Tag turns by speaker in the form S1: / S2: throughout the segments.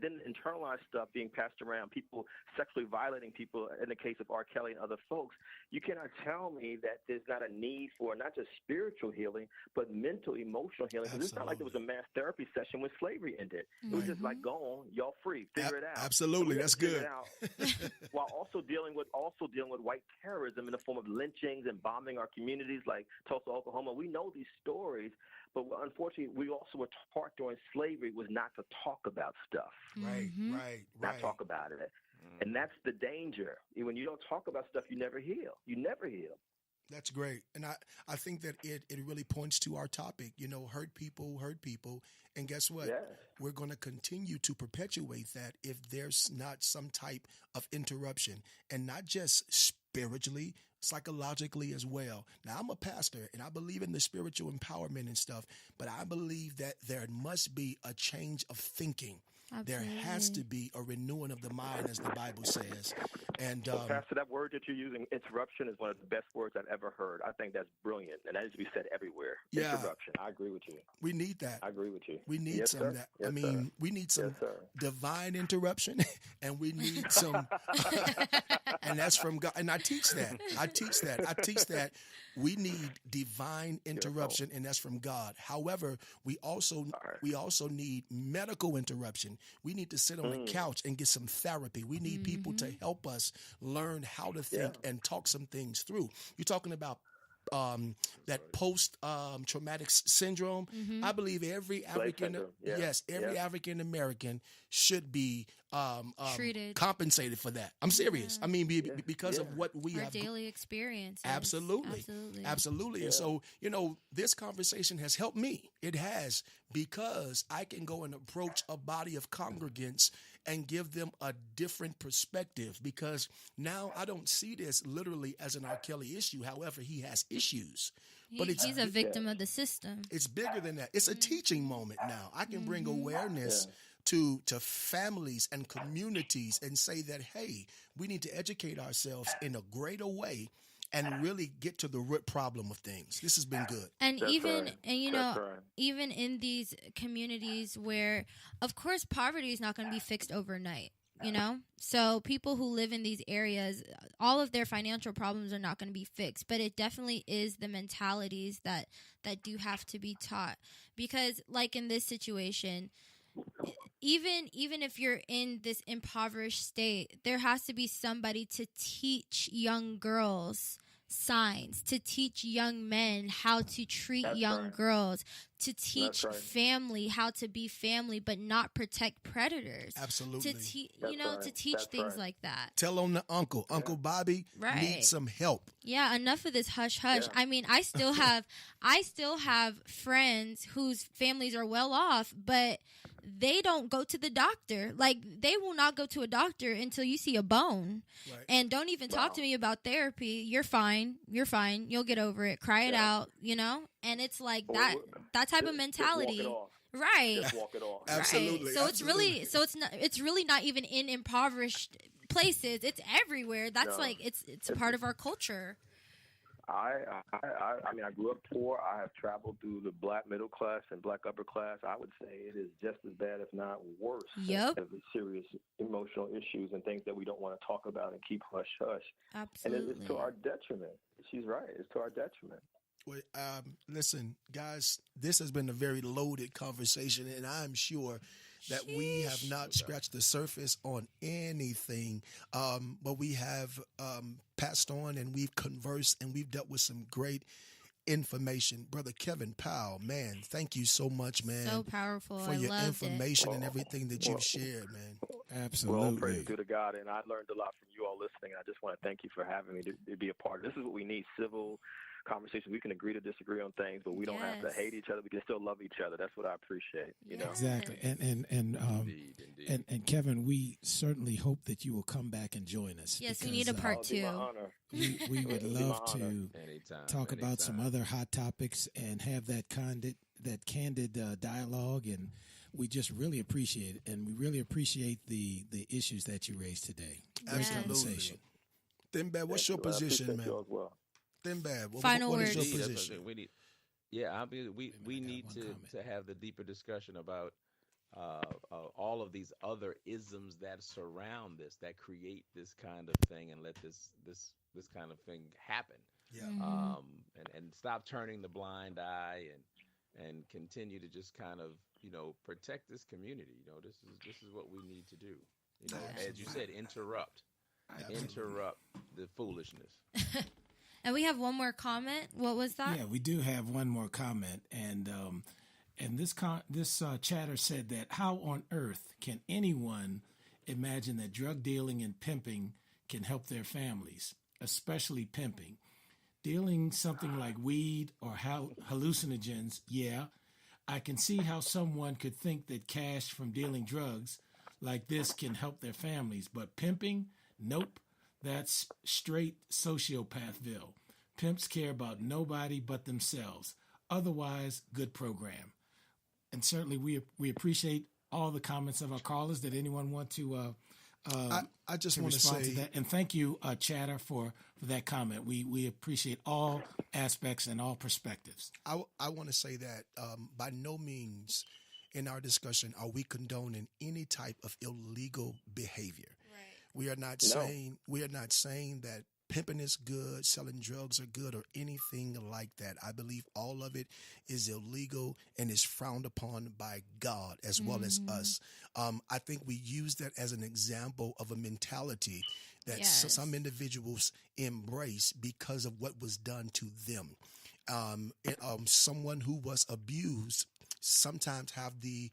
S1: then internalized stuff being passed around, people sexually violating people in the case of R. Kelly and other folks. You cannot tell me that there's not a need for not just spiritual healing, but mental, emotional healing. Because it's not like there was a mass therapy session when slavery ended. It was just like, go on, y'all free, figure it out.
S2: Absolutely,
S1: so
S2: that's good.
S1: While also dealing with white terrorism in the form of lynchings and bombing our communities like Tulsa, Oklahoma. We know these stories, but unfortunately, we also were taught during slavery was not to talk about stuff.
S2: Right, right.
S1: Not talk about it. And that's the danger. When you don't talk about stuff, you never heal. You never heal.
S2: That's great. And I think that it really points to our topic, hurt people. And guess what?
S1: Yes.
S2: We're going to continue to perpetuate that if there's not some type of interruption, and not just spiritually, psychologically as well. Now, I'm a pastor and I believe in the spiritual empowerment and stuff, but I believe that there must be a change of thinking. Absolutely. There has to be a renewing of the mind, as the Bible says. And
S1: Pastor, that word that you're using, interruption, is one of the best words I've ever heard. I think that's brilliant, and that needs to be said everywhere.
S2: Yeah.
S1: Interruption. I agree with you.
S2: We need that.
S1: I agree with you.
S2: We need some
S1: sir.
S2: of that.
S1: Yes,
S2: we need some
S1: Yes, sir.
S2: divine interruption, and we need some, and that's from God. And I teach that. I teach that we need divine interruption, and that's from God. However, we also need medical interruption. We need to sit on the couch and get some therapy. We need people to help us learn how to think and talk some things through. You're talking about that post traumatic syndrome. I believe every African African American should be
S3: treated,
S2: compensated for that. I'm serious. I mean, because of what we have
S3: daily experience.
S2: Absolutely. And so, this conversation has helped me. It has, because I can go and approach a body of congregants and give them a different perspective, because now I don't see this literally as an R. Kelly issue. However, he has issues. But
S3: he's a victim of the system.
S2: It's bigger than that. It's a teaching moment now. I can bring awareness to families and communities and say that, hey, we need to educate ourselves in a greater way and really get to the root problem of things. This has been good.
S3: And even in these communities where, of course, poverty is not going to be fixed overnight. So people who live in these areas, all of their financial problems are not going to be fixed, but it definitely is the mentalities that do have to be taught. Because like in this situation, even if you're in this impoverished state, there has to be somebody to teach young girls signs, to teach young men how to treat young girls, to teach family how to be family but not protect predators.
S2: Absolutely.
S3: To teach things like that.
S2: Tell on the Uncle Bobby needs some help.
S3: Yeah, enough of this hush hush. I mean, I still have friends whose families are well off, but they don't go to the doctor. Like, they will not go to a doctor until you see a bone. Right. And don't even talk to me about therapy. You're fine. You'll get over it. Cry it out, And it's like that type of mentality.
S1: Just walk it off.
S3: Right.
S1: Just walk it off.
S2: Absolutely.
S3: Right. So it's really not even in impoverished places. It's everywhere. That's it's part of our culture.
S1: I mean, I grew up poor. I have traveled through the black middle class and black upper class. I would say it is just as bad, if not worse,
S3: of
S1: the serious emotional issues and things that we don't want to talk about and keep hush hush.
S3: Absolutely.
S1: And it's to our detriment. She's right. It's to our detriment.
S2: Well, listen, guys, this has been a very loaded conversation, and I'm sure that we have not scratched the surface on anything, but we have passed on and we've conversed and we've dealt with some great information. Brother Kevin Powell, man, thank you so much, man.
S3: So powerful.
S2: For your information and everything that you've shared, man.
S4: Absolutely.
S1: Well, praise be to God, and I learned a lot from you all listening. I just want to thank you for having me to be a part. This is what we need: civil conversation. We can agree to disagree on things, but we don't have to hate each other. We can still love each other. That's what I appreciate. You know
S4: exactly. And
S1: indeed.
S4: And Kevin, we certainly hope that you will come back and join us.
S3: Yes, we need a part two.
S4: We would love to talk about some other hot topics and have that candid dialogue, and we just really appreciate it, and we really appreciate the issues that you raised today.
S3: Yes.
S2: Conversation. Thinbad, what's your position, man? Thinbad,
S3: Final
S2: what
S3: words.
S2: is your position?
S5: We need to have the deeper discussion about all of these other isms that surround this, that create this kind of thing, and let this kind of thing happen.
S2: Yeah.
S5: And stop turning the blind eye, and continue to just kind of, protect this community. This is what we need to do. As you said, interrupt the foolishness.
S3: And we have one more comment. What was that?
S4: Yeah, we do have one more comment, and this chatter said that how on earth can anyone imagine that drug dealing and pimping can help their families, especially pimping? Dealing something like weed or hallucinogens, yeah, I can see how someone could think that cash from dealing drugs like this can help their families, but pimping, nope, that's straight sociopathville. Pimps care about nobody but themselves. Otherwise, good program. And certainly we appreciate all the comments of our callers. Did anyone want to
S2: I just want to say
S4: to that? And thank you, Chatter, for that comment. We appreciate all aspects and all perspectives.
S2: I want to say that by no means in our discussion are we condoning any type of illegal behavior.
S3: Right.
S2: We are not saying that pimping is good, selling drugs are good, or anything like that. I believe all of it is illegal and is frowned upon by God as well as us. I think we use that as an example of a mentality that some individuals embrace because of what was done to them. Someone who was abused sometimes have the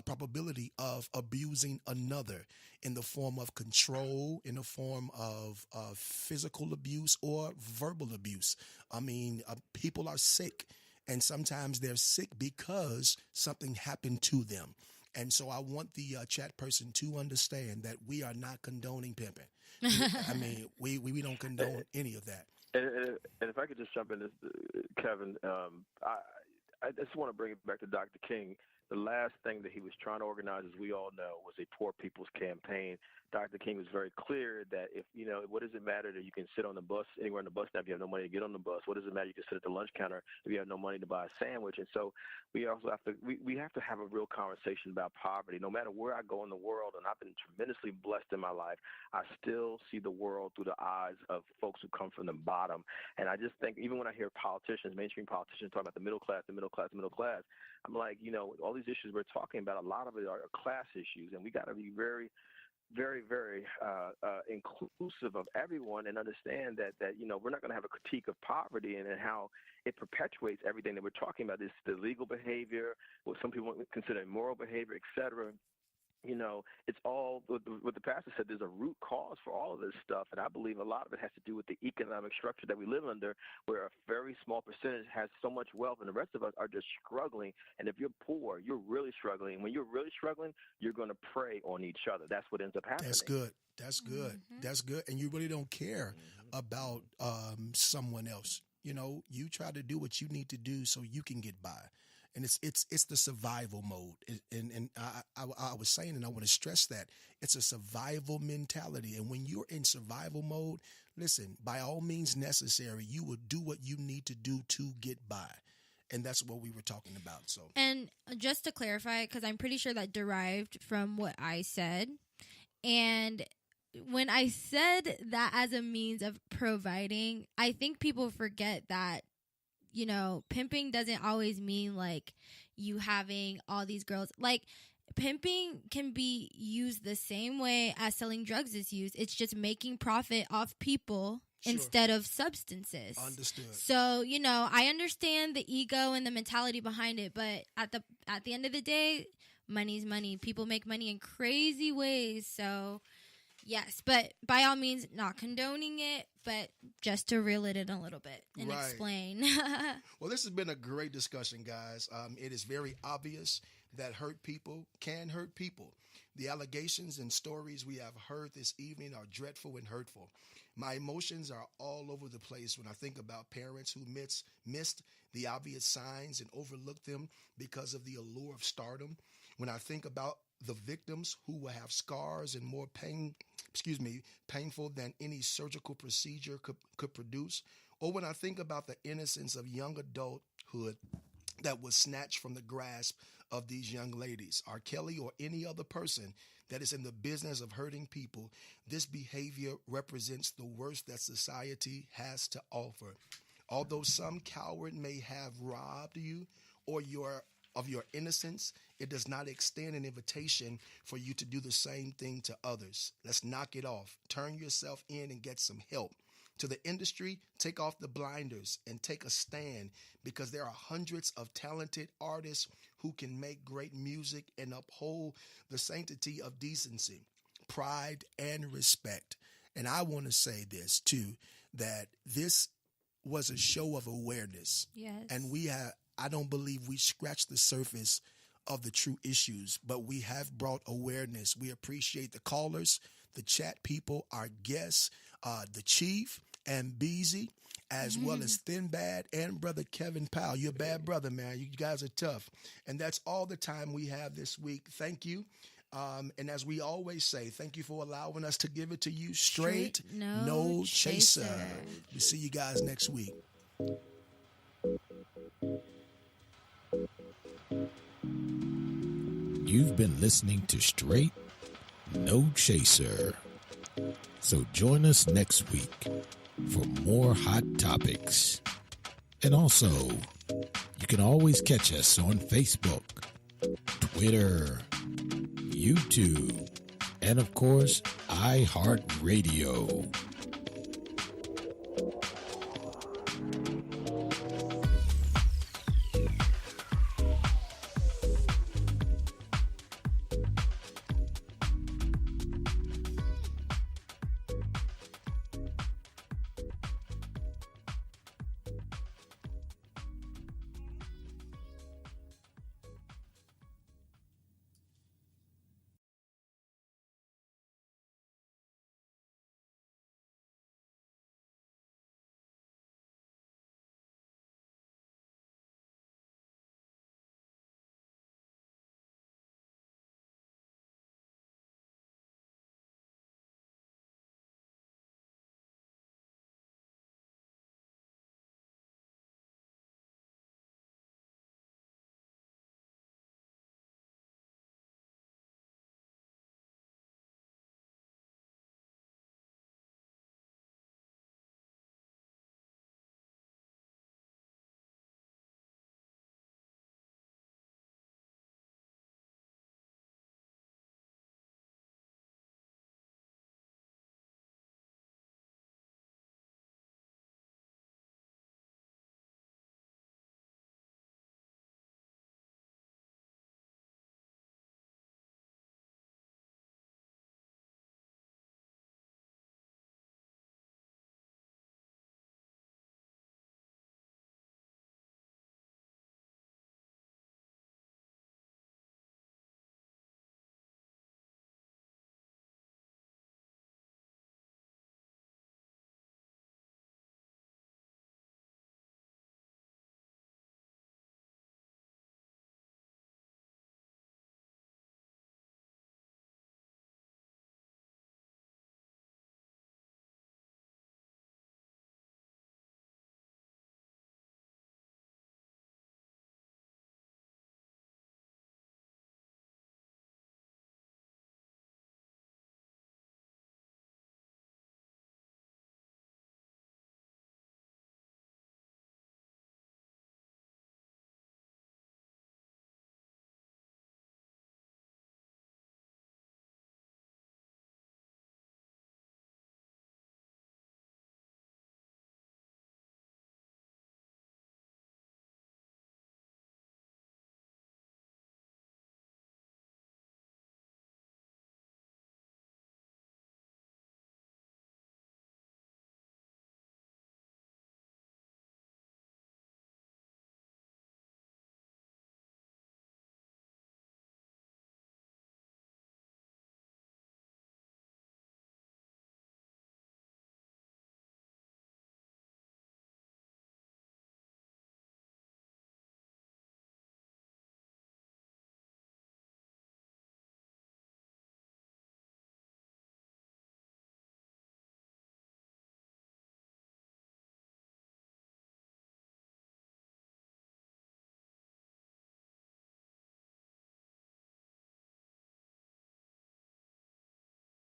S2: probability of abusing another in the form of control, in the form of physical abuse or verbal abuse. I mean, people are sick, and sometimes they're sick because something happened to them. And so I want the chat person to understand that we are not condoning pimping. I mean, we don't condone any of that.
S1: And if I could just jump in this, Kevin, I just want to bring it back to Dr. King. The last thing that he was trying to organize, as we all know, was a poor people's campaign. Dr. King was very clear that if, what does it matter that you can sit on the bus, anywhere on the bus now if you have no money to get on the bus? What does it matter you can sit at the lunch counter if you have no money to buy a sandwich? And so we also have to, we have to have a real conversation about poverty. No matter where I go in the world, and I've been tremendously blessed in my life, I still see the world through the eyes of folks who come from the bottom. And I just think, even when I hear politicians, mainstream politicians talking about the middle class, I'm like, all these issues we're talking about, a lot of it are class issues, and we got to be very, very, very inclusive of everyone and understand that we're not going to have a critique of poverty and how it perpetuates everything that we're talking about. This the legal behavior, what some people consider immoral behavior, et cetera. It's all what the pastor said. There's a root cause for all of this stuff, and I believe a lot of it has to do with the economic structure that we live under, where a very small percentage has so much wealth, and the rest of us are just struggling. And if you're poor, you're really struggling. When you're really struggling, you're going to prey on each other. That's what ends up happening.
S2: That's good. That's good. Mm-hmm. That's good. And you really don't care about someone else. You try to do what you need to do so you can get by. And it's the survival mode. And I was saying, and I want to stress that, it's a survival mentality. And when you're in survival mode, listen, by all means necessary, you will do what you need to do to get by. And that's what we were talking about. So,
S3: and just to clarify, because I'm pretty sure that derived from what I said. And when I said that as a means of providing, I think people forget that pimping doesn't always mean like you having all these girls. Like, pimping can be used the same way as selling drugs is used. It's just making profit off people instead of substances.
S2: Understood.
S3: So, I understand the ego and the mentality behind it, but at the end of the day, money's money. People make money in crazy ways. So, yes, but by all means, not condoning it, but just to reel it in a little bit and explain.
S2: Well, this has been a great discussion, guys. It is very obvious that hurt people can hurt people. The allegations and stories we have heard this evening are dreadful and hurtful. My emotions are all over the place when I think about parents who missed the obvious signs and overlooked them because of the allure of stardom. When I think about the victims who will have scars and more painful than any surgical procedure could produce. Or when I think about the innocence of young adulthood that was snatched from the grasp of these young ladies. R. Kelly or any other person that is in the business of hurting people, this behavior represents the worst that society has to offer. Although some coward may have robbed you or of your innocence, it does not extend an invitation for you to do the same thing to others. Let's knock it off. Turn yourself in and get some help. To the industry, take off the blinders and take a stand, because there are hundreds of talented artists who can make great music and uphold the sanctity of decency, pride, and respect. And I want to say this too, that this was a show of awareness.
S3: Yes.
S2: And I don't believe we scratched the surface of the true issues, but we have brought awareness. We appreciate the callers, the chat people, our guests, the Chief and Beezy, as well as Thin Bad and Brother Kevin Powell. You're a bad brother, man. You guys are tough. And that's all the time we have this week. Thank you. And as we always say, thank you for allowing us to give it to you straight, no chaser. We'll see you guys next week.
S4: You've been listening to Straight No Chaser. So join us next week for more hot topics. And also, you can always catch us on Facebook, Twitter, YouTube, and of course, iHeartRadio.